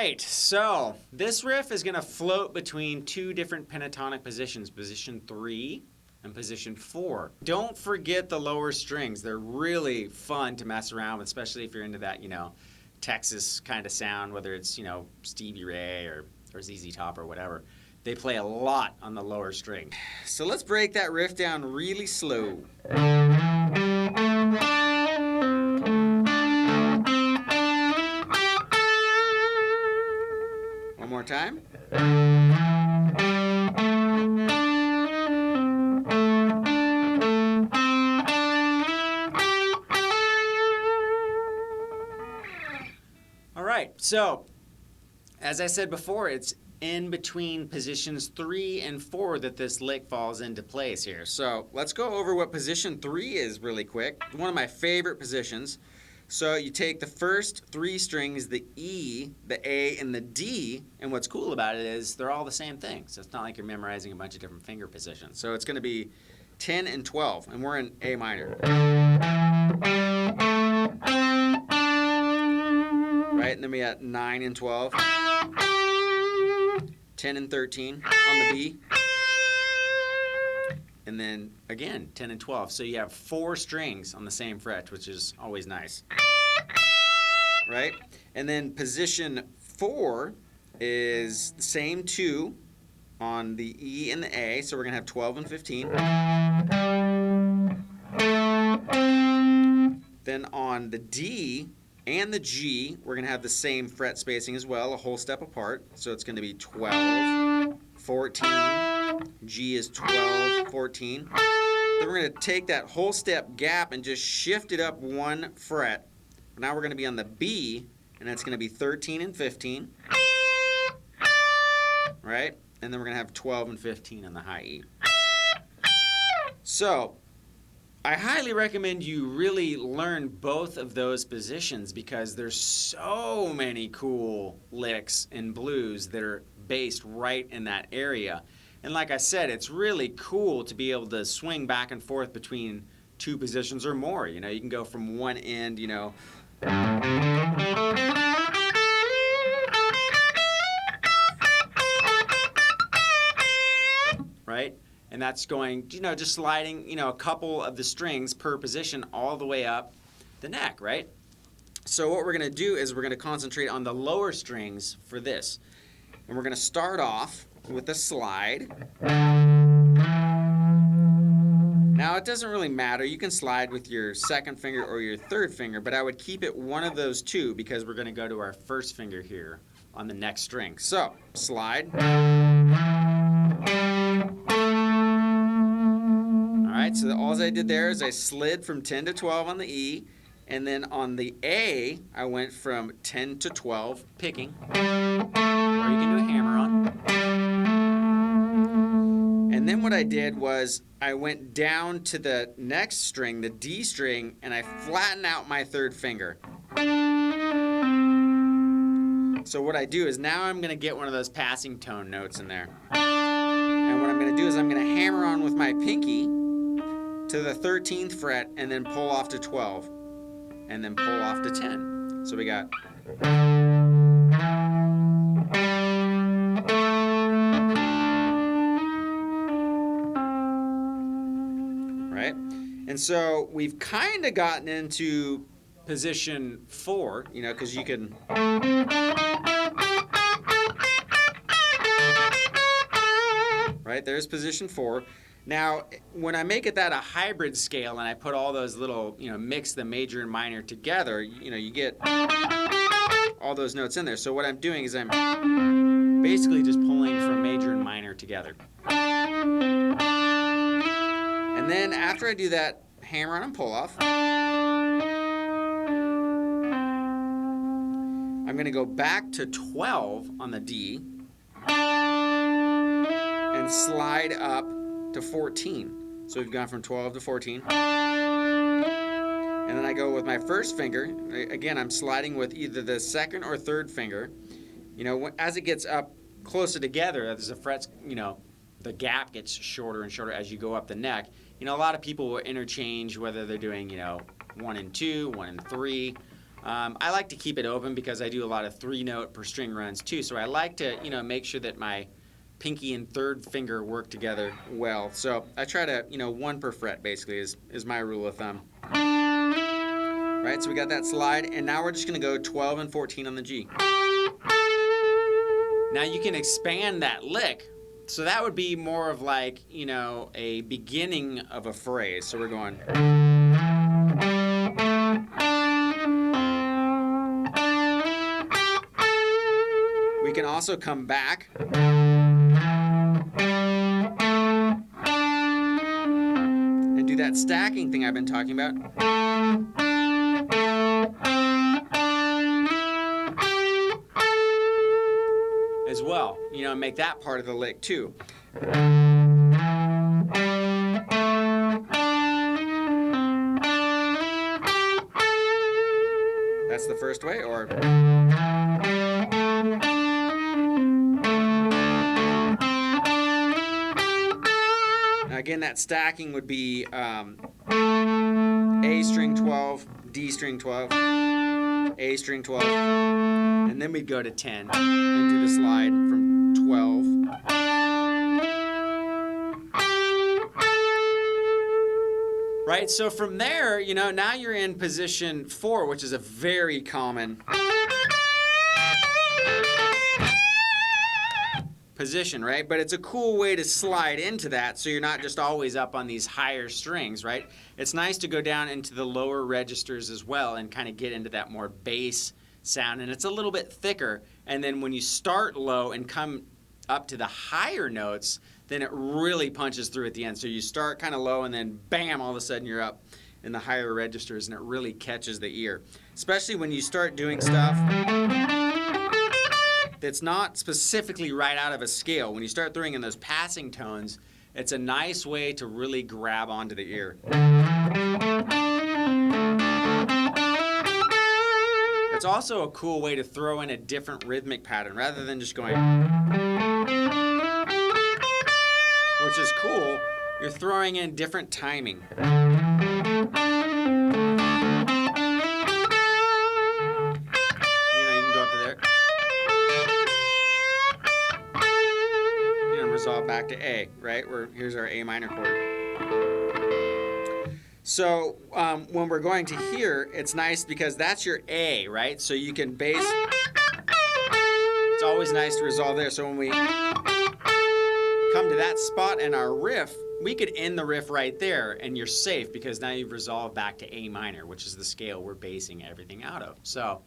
right, so this riff is going to float between two different pentatonic positions, position 3 and position 4. Don't forget the lower strings. They're really fun to mess around with, especially if you're into that, Texas kind of sound, whether it's, Stevie Ray or ZZ Top or whatever. They play a lot on the lower string. So let's break that riff down really slow. One more time. All right, so as I said before, it's in between positions 3 and 4 that this lick falls into place here. So let's go over what position 3 is really quick. One of my favorite positions. So you take the first 3 strings, the E, the A, and the D, and what's cool about it is they're all the same thing. So it's not like you're memorizing a bunch of different finger positions. So it's going to be 10 and 12, and we're in A minor. Right, and then we got 9 and 12. 10 and 13 on the B. And then, again, 10 and 12. So you have 4 strings on the same fret, which is always nice. Right? And then position 4 is the same 2 on the E and the A. So we're going to have 12 and 15. Then on the D and the G, we're going to have the same fret spacing as well, a whole step apart. So it's going to be 12, 14. G is 12, 14. Then we're going to take that whole step gap and just shift it up 1 fret. Now we're going to be on the B, and that's going to be 13 and 15. Right? And then we're going to have 12 and 15 on the high E. So I highly recommend you really learn both of those positions because there's so many cool licks and blues that are based right in that area. And like I said, it's really cool to be able to swing back and forth between 2 positions or more. You can go from one end, right? And that's going, just sliding, a couple of the strings per position all the way up the neck, right? So what we're going to do is we're going to concentrate on the lower strings for this. And we're going to start off with a slide. Now, it doesn't really matter. You can slide with your 2nd finger or your 3rd finger, but I would keep it one of those 2 because we're going to go to our 1st finger here on the next string. So, slide. Alright, so all I did there is I slid from 10 to 12 on the E, and then on the A, I went from 10 to 12 picking, or you can do a hammer-on. And then what I did was I went down to the next string, the D string, and I flattened out my 3rd finger. So what I do is now I'm going to get one of those passing tone notes in there. And what I'm going to do is I'm going to hammer on with my pinky to the 13th fret and then pull off to 12 and then pull off to 10. So we got right? And so we've kind of gotten into position 4, because you can right, there's position 4. Now, when I make it that a hybrid scale and I put all those little, mix the major and minor together, you get all those notes in there. So what I'm doing is I'm basically just pulling from major and minor together. And then after I do that hammer on and pull off, I'm going to go back to 12 on the D and slide up to 14. So we've gone from 12 to 14. And then I go with my 1st finger. Again, I'm sliding with either the 2nd or 3rd finger. As it gets up closer together, as the frets, the gap gets shorter and shorter as you go up the neck. A lot of people will interchange whether they're doing, 1 and 2, 1 and 3. I like to keep it open because I do a lot of 3-note per string runs too. So I like to, make sure that my pinky and third finger work together well. So I try to, 1 per fret basically is my rule of thumb. Right, so we got that slide, and now we're just going to go 12 and 14 on the G. Now you can expand that lick, so that would be more of like, a beginning of a phrase. So we're going. We can also come back. And do that stacking thing I've been talking about. As well, make that part of the lick too. That's the first way, or now again, that stacking would be A string 12, D string 12, A string 12, and then we'd go to 10 and do the slide from 12. Right, so from there, now you're in position 4, which is a very common position, right? But it's a cool way to slide into that so you're not just always up on these higher strings, right? It's nice to go down into the lower registers as well and kind of get into that more bass sound, and it's a little bit thicker, and then when you start low and come up to the higher notes, then it really punches through at the end. So you start kind of low, and then bam, all of a sudden you're up in the higher registers, and it really catches the ear. Especially when you start doing stuff that's not specifically right out of a scale. When you start throwing in those passing tones, it's a nice way to really grab onto the ear. It's also a cool way to throw in a different rhythmic pattern rather than just going, which is cool. You're throwing in different timing. You can go up to there. Resolve back to A, right? Here's our A minor chord. So when we're going to here, it's nice because that's your A, right? So you can bass. It's always nice to resolve there. So when we come to that spot in our riff, we could end the riff right there, and you're safe because now you've resolved back to A minor, which is the scale we're basing everything out of. So